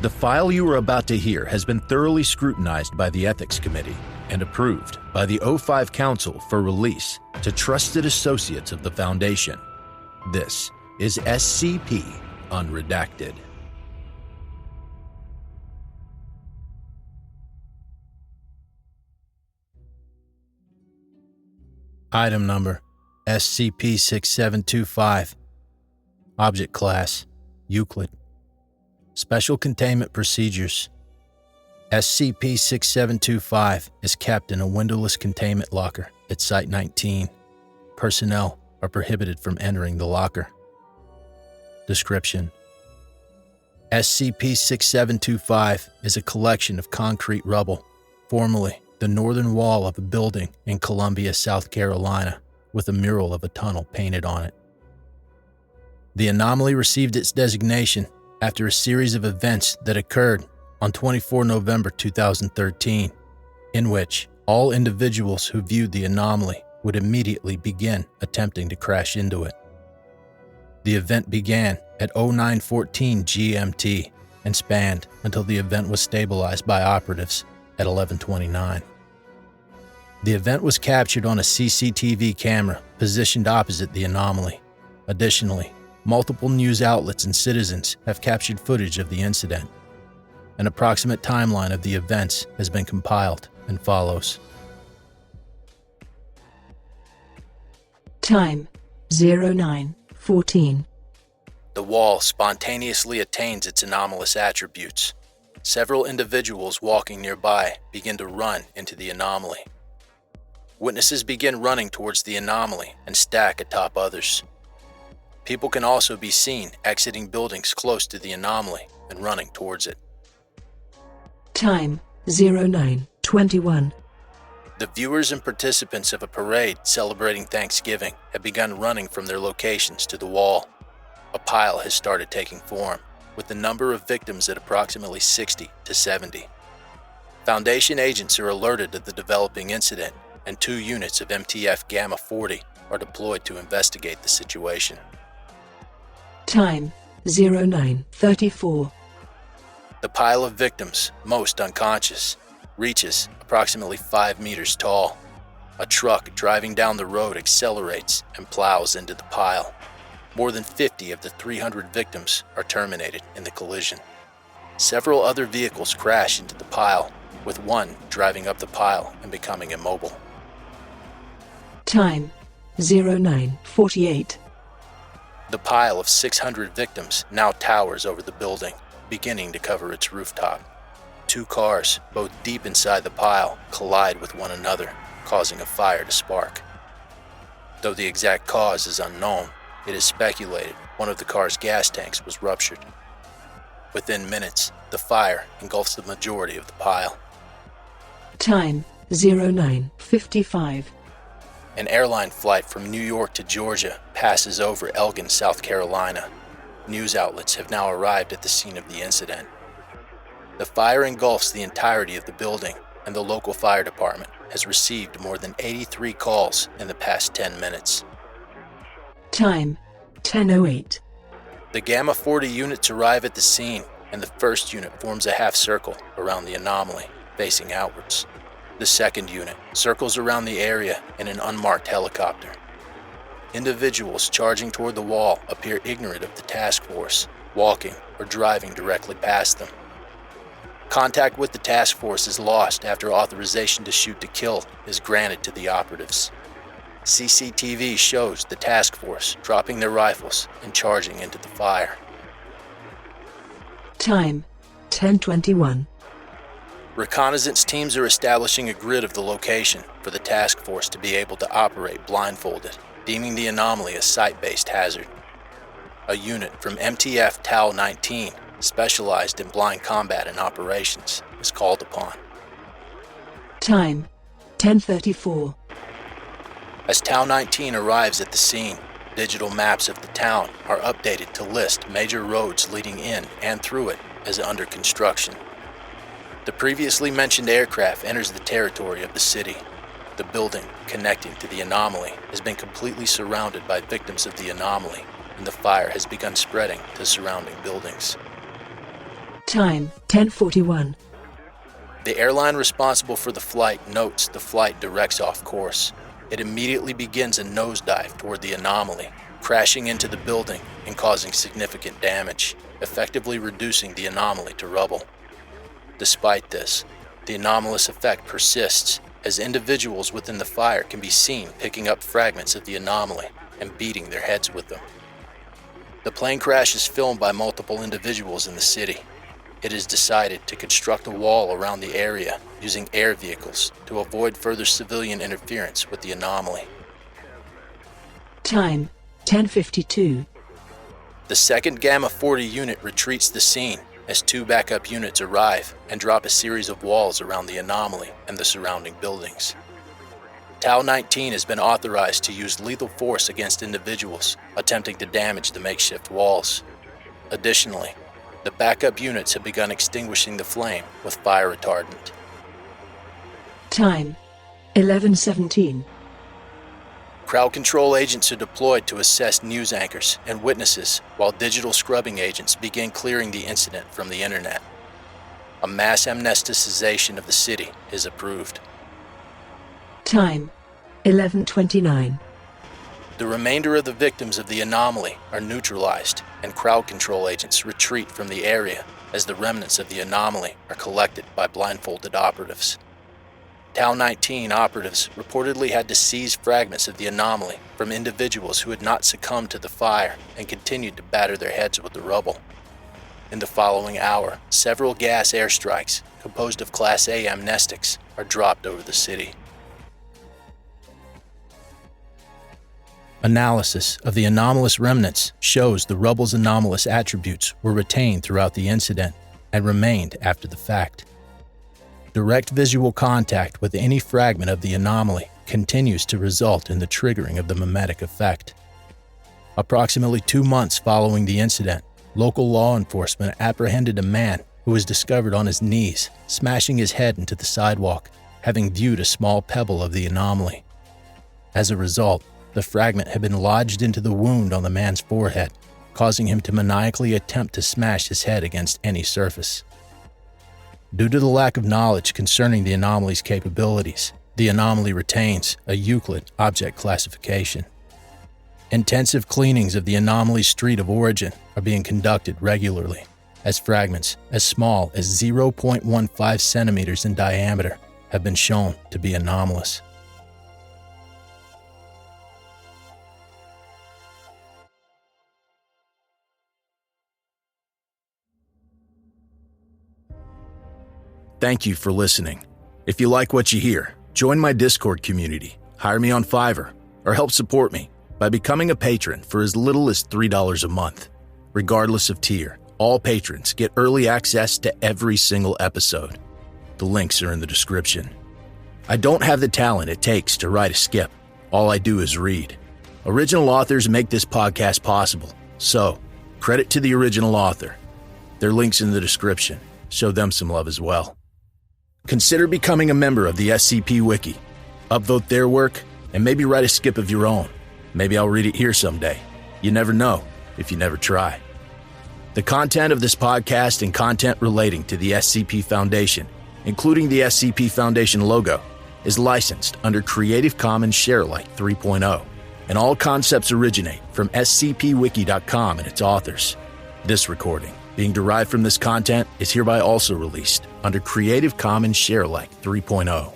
The file you are about to hear has been thoroughly scrutinized by the Ethics Committee and approved by the O5 Council for release to trusted associates of the Foundation. This is SCP Unredacted. Item number SCP-6725. Object Class Euclid. Special Containment Procedures. SCP-6725 is kept in a windowless containment locker at Site-19. Personnel are prohibited from entering the locker. Description: SCP-6725 is a collection of concrete rubble, formerly the northern wall of a building in Columbia, South Carolina, with a mural of a tunnel painted on it. The anomaly received its designation after a series of events that occurred on 24 November 2013, in which all individuals who viewed the anomaly would immediately begin attempting to crash into it. The event began at 09:14 GMT and spanned until the event was stabilized by operatives at 11:29. The event was captured on a CCTV camera positioned opposite the anomaly. Additionally, multiple news outlets and citizens have captured footage of the incident. An approximate timeline of the events has been compiled and follows. Time 09:14. The wall spontaneously attains its anomalous attributes. Several individuals walking nearby begin to run into the anomaly. Witnesses begin running towards the anomaly and stack atop others. People can also be seen exiting buildings close to the anomaly and running towards it. Time 09:21. The viewers and participants of a parade celebrating Thanksgiving have begun running from their locations to the wall. A pile has started taking form, with the number of victims at approximately 60 to 70. Foundation agents are alerted of the developing incident, and 2 units of MTF Gamma 40 are deployed to investigate the situation. Time 09:34. The pile of victims, most unconscious, reaches approximately 5 meters tall. A truck driving down the road accelerates and plows into the pile. More than 50 of the 300 victims are terminated in the collision. Several other vehicles crash into the pile, with one driving up the pile and becoming immobile. Time 09:48. The pile of 600 victims now towers over the building, beginning to cover its rooftop. 2 cars, both deep inside the pile, collide with one another, causing a fire to spark. Though the exact cause is unknown, it is speculated one of the car's gas tanks was ruptured. Within minutes, the fire engulfs the majority of the pile. Time 09:55. An airline flight from New York to Georgia passes over Elgin, South Carolina. News outlets have now arrived at the scene of the incident. The fire engulfs the entirety of the building, and the local fire department has received more than 83 calls in the past 10 minutes. Time 10:08. The Gamma 40 units arrive at the scene, and the first unit forms a half circle around the anomaly, facing outwards. The second unit circles around the area in an unmarked helicopter. Individuals charging toward the wall appear ignorant of the task force, walking or driving directly past them. Contact with the task force is lost after authorization to shoot to kill is granted to the operatives. CCTV shows the task force dropping their rifles and charging into the fire. Time 10:21. Reconnaissance teams are establishing a grid of the location for the task force to be able to operate blindfolded, deeming the anomaly a site-based hazard. A unit from MTF Tau 19, specialized in blind combat and operations, is called upon. Time 10:34. As Tau 19 arrives at the scene, digital maps of the town are updated to list major roads leading in and through it as under construction. The previously mentioned aircraft enters the territory of the city. The building connecting to the anomaly has been completely surrounded by victims of the anomaly, and the fire has begun spreading to surrounding buildings. Time 10:41. The airline responsible for the flight notes the flight directs off course. It immediately begins a nosedive toward the anomaly, crashing into the building and causing significant damage, effectively reducing the anomaly to rubble. Despite this, the anomalous effect persists, as individuals within the fire can be seen picking up fragments of the anomaly and beating their heads with them. The plane crash is filmed by multiple individuals in the city. It is decided to construct a wall around the area using air vehicles to avoid further civilian interference with the anomaly. Time 10:52. The 2nd Gamma 40 unit retreats the scene as 2 backup units arrive and drop a series of walls around the anomaly and the surrounding buildings. Tau 19 has been authorized to use lethal force against individuals attempting to damage the makeshift walls. Additionally, the backup units have begun extinguishing the flame with fire retardant. Time 11:17. Crowd control agents are deployed to assess news anchors and witnesses while digital scrubbing agents begin clearing the incident from the internet. A mass amnesticization of the city is approved. Time 11:29. The remainder of the victims of the anomaly are neutralized, and crowd control agents retreat from the area as the remnants of the anomaly are collected by blindfolded operatives. Tau 19 operatives reportedly had to seize fragments of the anomaly from individuals who had not succumbed to the fire and continued to batter their heads with the rubble. In the following hour, several gas airstrikes, composed of Class A amnestics, are dropped over the city. Analysis of the anomalous remnants shows the rubble's anomalous attributes were retained throughout the incident and remained after the fact. Direct visual contact with any fragment of the anomaly continues to result in the triggering of the mimetic effect. Approximately 2 months following the incident, local law enforcement apprehended a man who was discovered on his knees, smashing his head into the sidewalk, having viewed a small pebble of the anomaly. As a result, the fragment had been lodged into the wound on the man's forehead, causing him to maniacally attempt to smash his head against any surface. Due to the lack of knowledge concerning the anomaly's capabilities, the anomaly retains a Euclid object classification. Intensive cleanings of the anomaly's street of origin are being conducted regularly, as fragments as small as 0.15 centimeters in diameter have been shown to be anomalous. Thank you for listening. If you like what you hear, join my Discord community, hire me on Fiverr, or help support me by becoming a patron for as little as $3 a month. Regardless of tier, all patrons get early access to every single episode. The links are in the description. I don't have the talent it takes to write a skip. All I do is read. Original authors make this podcast possible, so credit to the original author. Their link's in the description. Show them some love as well. Consider becoming a member of the SCP Wiki. Upvote their work, and maybe write a skip of your own. Maybe I'll read it here someday. You never know if you never try. The content of this podcast and content relating to the SCP Foundation, including the SCP Foundation logo, is licensed under Creative Commons Sharealike 3.0, and all concepts originate from scpwiki.com and its authors. This recording, being derived from this content, is hereby also released under Creative Commons Sharealike 3.0.